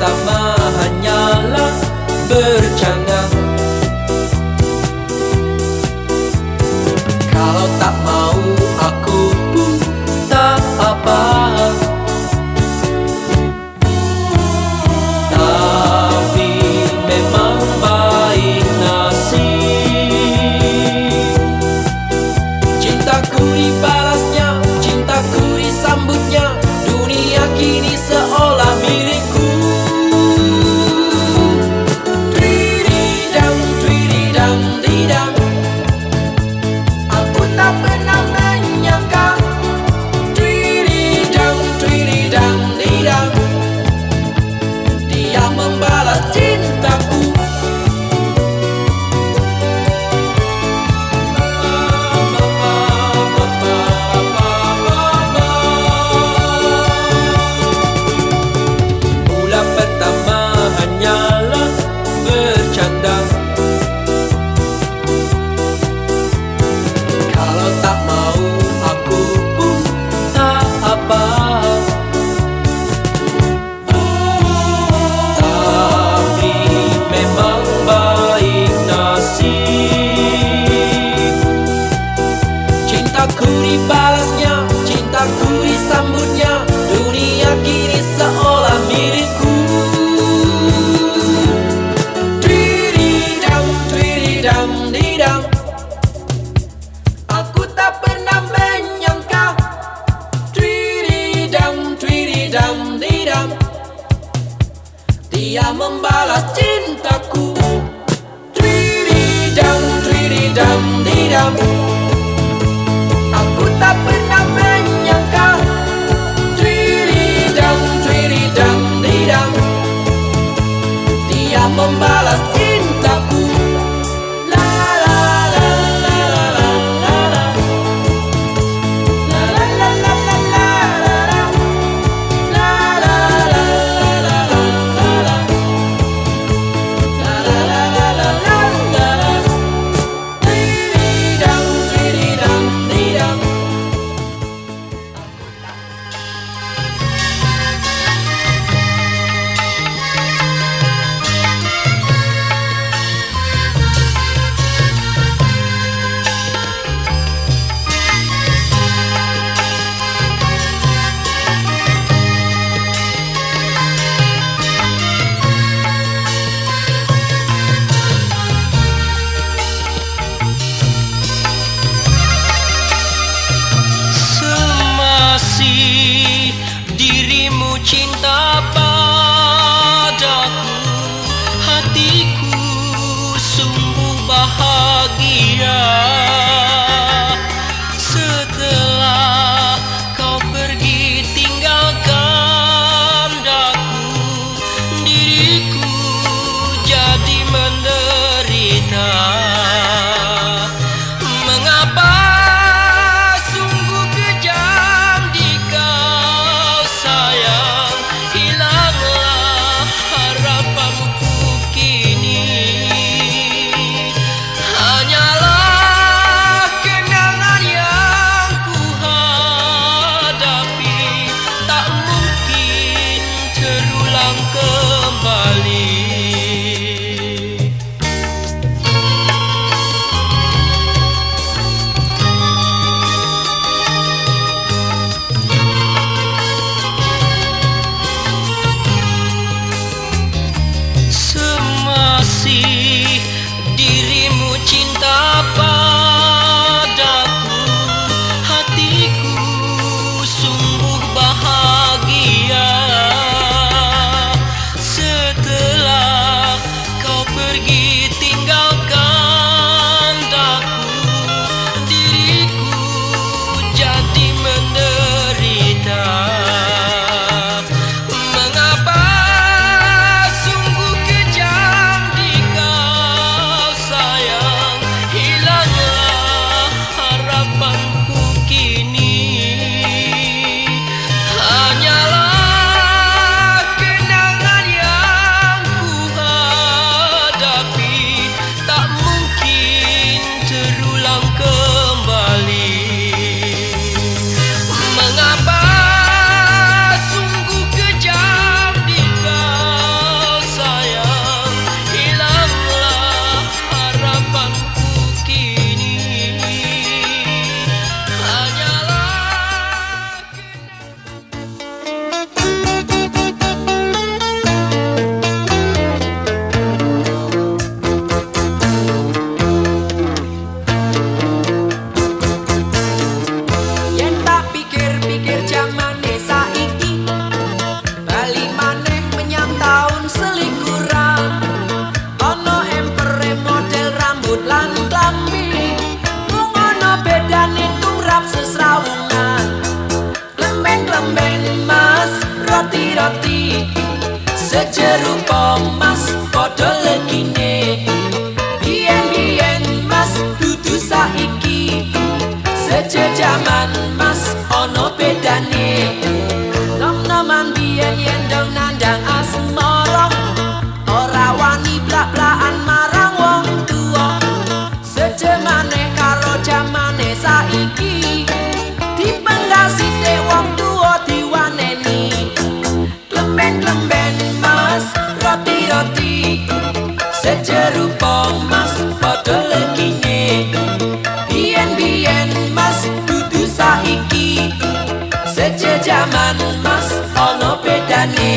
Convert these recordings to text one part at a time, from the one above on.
pertama hanyalah bercanda. Kalau tak mau aku pun tak apa. Tapi memang baik nasib. Cintaku dibalasnya, cintaku disambutnya. Dunia kini seolah milikku. Tweedidam, tweedidam, didam. Aku tak pernah menyangka. Tweedidam, tweedidam, didam. Dia membalas cintaku. Mula pertama hanyalah bercanda. Kalau tak mau aku pun tak apa. Tapi memang baik nasib. Cintaku dibalasnya, cintaku disambutnya. Dunia kini seolah milikku. Tweedidam, tweedidam, didam. Aku tak pernah menyangka. Tweedidam, tweedidam, didam. Dia membalas cintaku. Tweedidam, tweedidam, didam. Aku tak pernah menyangka. Tweedidam, tweedidam, didam. Dia membalas cintaku. La la la la la la la la. La la la la la la la. La la la la la la la. La la la la la la la. Tweedidam, tweedidam, didam. Semasih dirimu cinta padaku, hatiku sungguh bahagia. Setelah kau pergi tinggalkan daku, diriku jadi menderita. Mengapa sungguh kejam di kau sayang, hilanglah harapanku kini. Hanyalah kenangan yang ku hadapi, tak mungkin terulang kembali. Semasih dirimu cinta padaku, hatiku sungguh bahagia. roti sejerupa mas padha legine. Biyen mas dudu saiki, sejejaman mas ono bedane. Nom-noman biyen yen dong nandang asmara, ora wani blak-blakan marang wong tuwa. Sejemane karo jamane saiki, dipenggal sithik wong tuwa diwaneni. Klemben-klemben mas roti-roti sejerupa mas padha legine. Biyen mas dudu saiki, sejejaman mas ono bedane.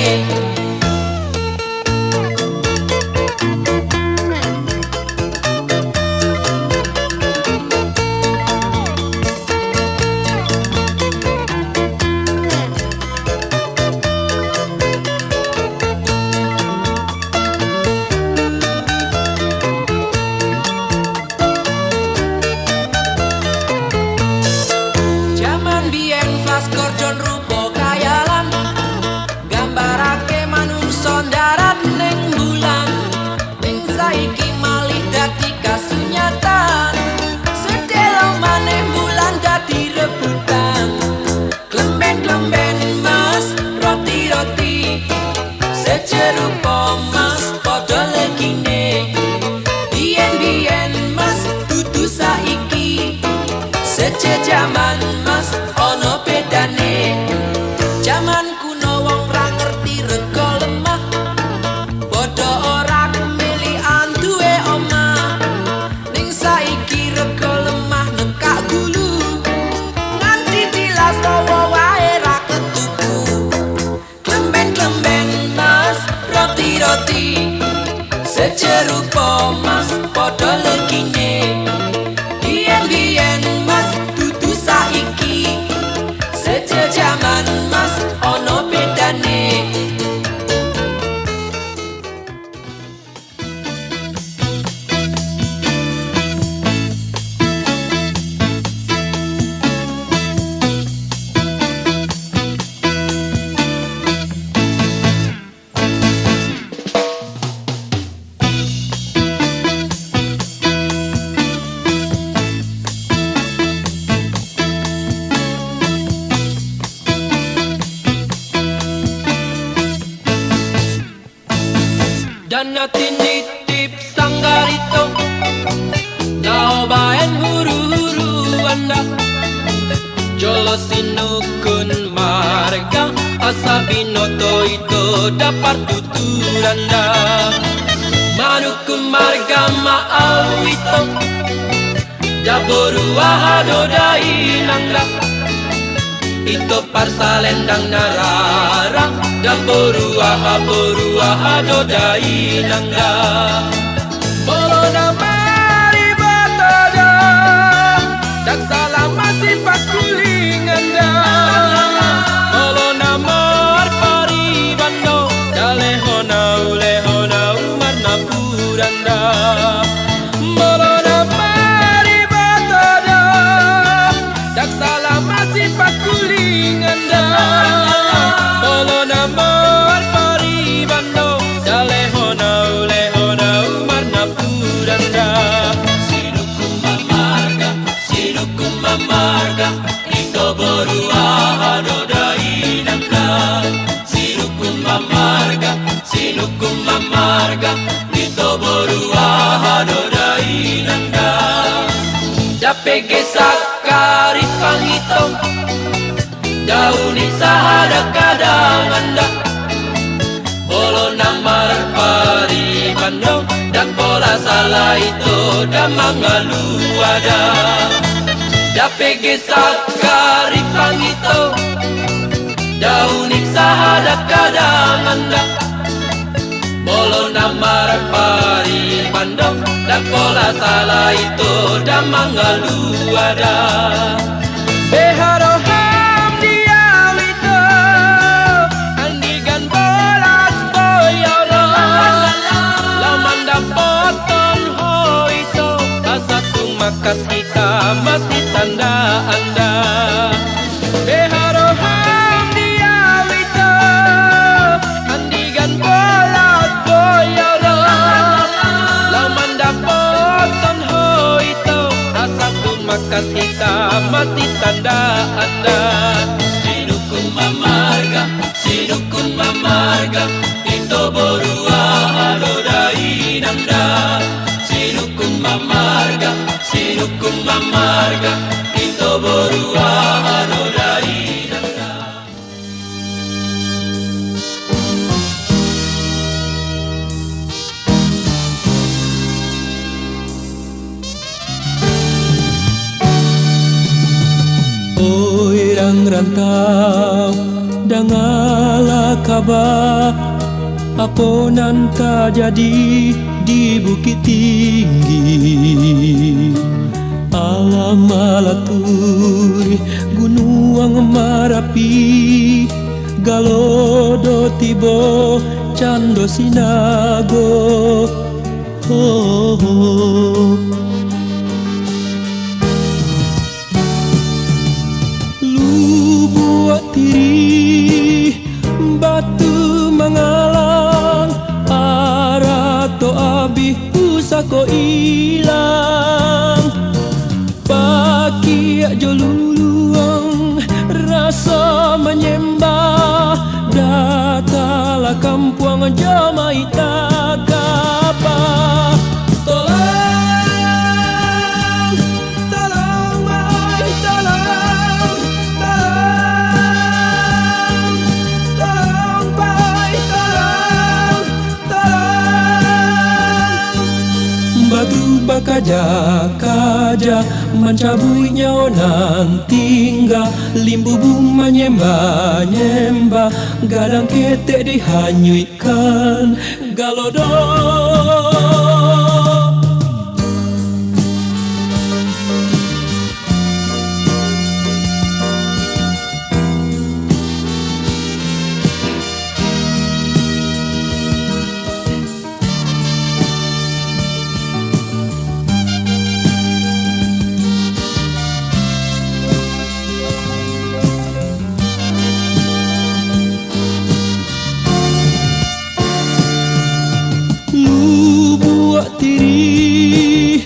Korjon rupa kayalan, gambarake manungsa darat ning bulan. Ning saiki malih dadi kasunyatan, sedelo maneh bulan dadi rebutan. Klemben-klemben mas roti-roti sejerupa mas padha legine. Biyen mas dudu saiki, sejejaman mas ono bedane. Jaman kuno wong ra ngerti rega lemah, padha ora kemilian duwe omah. Ning saiki rega lemah nekak gulu, nganti tilas wae wae ra ketuku. Klemben-klemben mas roti-roti sejerupa mas padha legine. Biyen mas dudu saiki, sejejaman mas ono bedane. Dana tinitip sanggarito, naobaen huru-huru anda. Jolo sinukun marga, asabinoto itu dapat tuturanda. Manukun marga maawito, jaboru ahado dai nangga. Ito parsalendang narara, daboru ahado dai nangga. Bolona mari batada, dak salam masih pakulinganda. Bolona mar pari bando, dalehona marna puranda. Bolona mari batada, dak salam masih pakulinganda. Bolona mar pari bando, dalehona marna puranda. Sinukum mamarga, ito boru ahado dai nangka. Sinukum mamarga, ito boru ahado dai nangka. Dapege sakari pangitong, dauni sahada kadanganda. Bolo namar pari bandong, dak bola salah itu damangalu ada. Dapege sakari pangito, dauni sahada kadanganda. Bolo namar pari bandong, dak bola salah itu damangalu ada. Beharo makas kita masih tanda anda. Beharo ham dia wito, mamarga Ito borua adodai namda Sinukung mamarga Ito borua adodai namda. Oi rang rantau dangala kabar apa nanta jadi di Bukit Tinggi alam malaturi gunung Marapi galodo tibo cando sinago oh, oh. Tiri batu mengalang arato abi usako ilang paki joluluang rasa menyembah datala kampuang jamai takapa kaja mencabui nyaonan tingga limbu bung menyembah gadang ketek dihanyutkan galodo tiri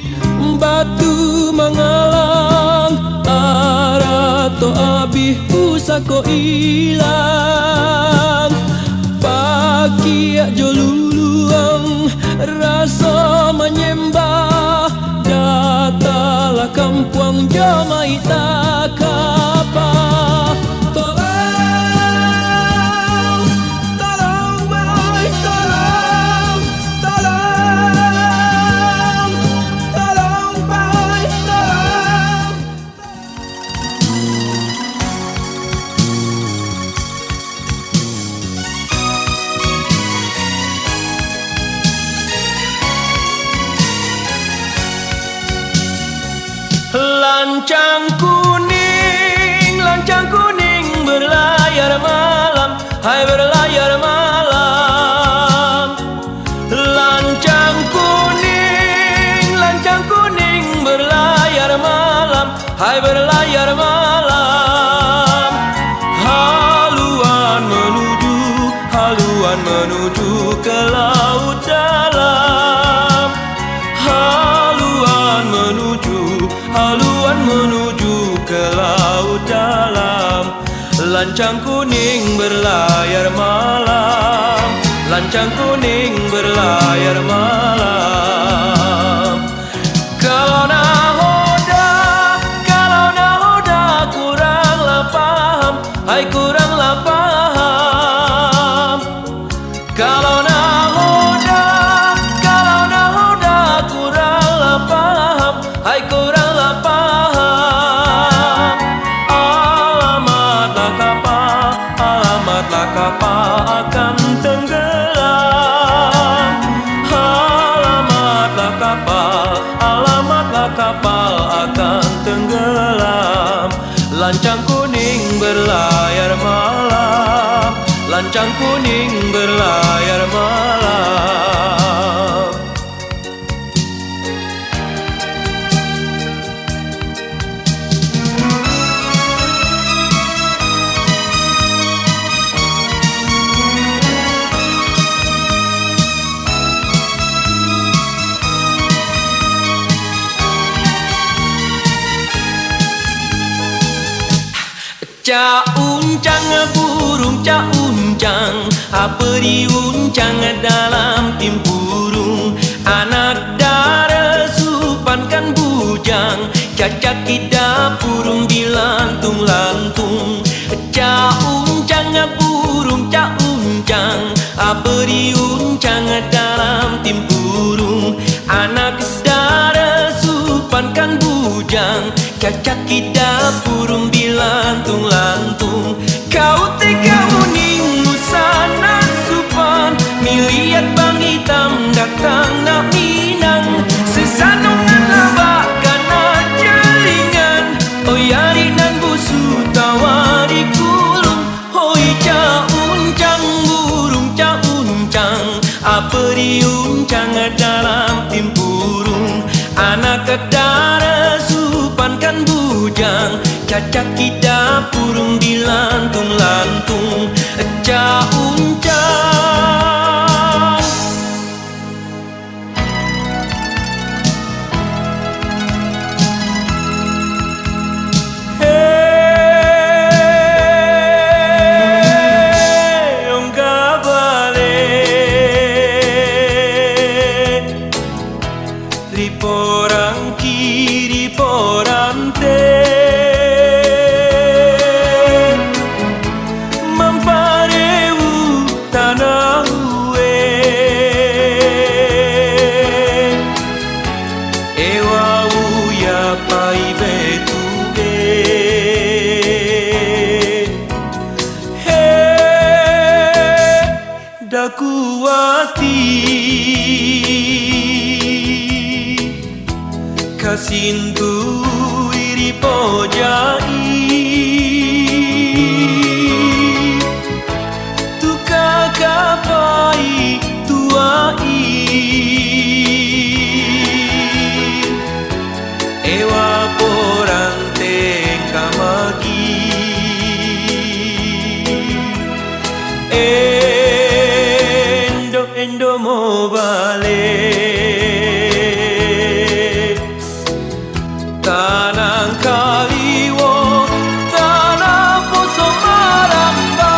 batu mengalang arato abi usako ilang pagi joluluang rasa menyembah datala kampuang jamai takapa Lancang kuning berlayar malam, hai berlayar malam. Lancang kuning berlayar malam, hai berlayar malam. Haluan menuju ke laut dalam. Haluan menuju ke laut dalam. Lancang kuning berlayar malam, lancang kuning berlayar malam. Kalau nahoda kuranglah paham, hai kuranglah paham. Kalau nahoda kuranglah paham, hai kuranglah paham. Alamatlah kapal akan tenggelam. Alamatlah kapal akan tenggelam. Lancang kuning berlayar malam, lancang kuning berlayar malam. Cauncang burung cauncang uncang, apa diuncang dalam timpurung. Anak dara supankan bujang, cacak kita burung dilantung-lantung. Ca uncang burung ca uncang, apa diuncang dalam timpurung. Anak dara supankan bujang, cacak kita burung dilantung-lantung. Kau tega uning musana supan, miliat bang hitam datang nak minang. Sesanungan labak kana jaringan, oh yari nan busu tawari kulung. Hoi ca uncang burung ca uncang, apa diuncang dalam timpurung. Anak dara supankan bujang, cacak kita burung dilantung-lantung. Ca uncang. Hey, onga balik riporang kiri porang te. Dakuati kasintu iri pojai, tuka kapai tuai, ewa porante kamagi. Endo mo balik tanang kaliwo, tanang puso maramba.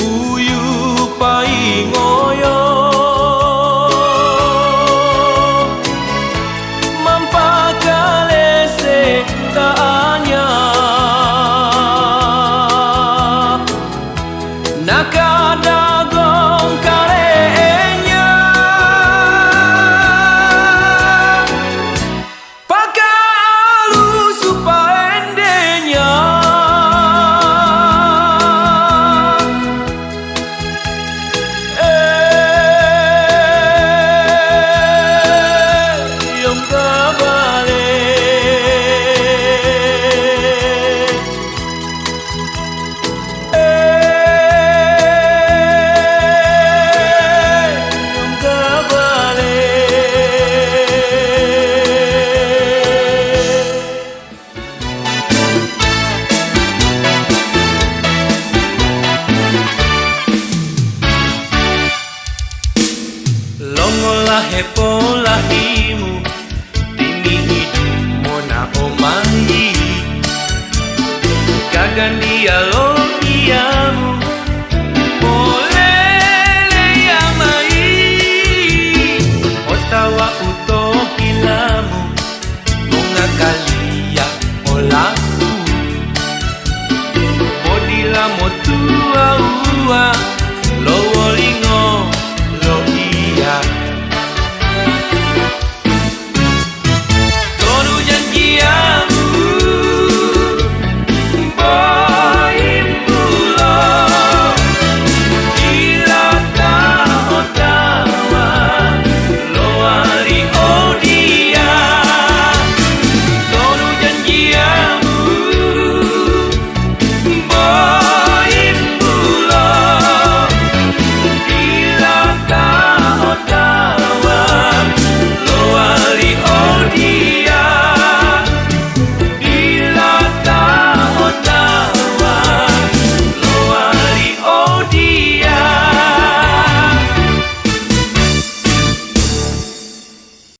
Buyu paingoyo mampakalese taanya. Nakadagong karenya pakalu supaendenya. Yung kabalik longolah polahimu, dini hidupmu na omahi. Kagandia lo iyamu, polele yamai. Otawa uto hilamu, bunga kalia olaku. Bodila motua ua, lowolingo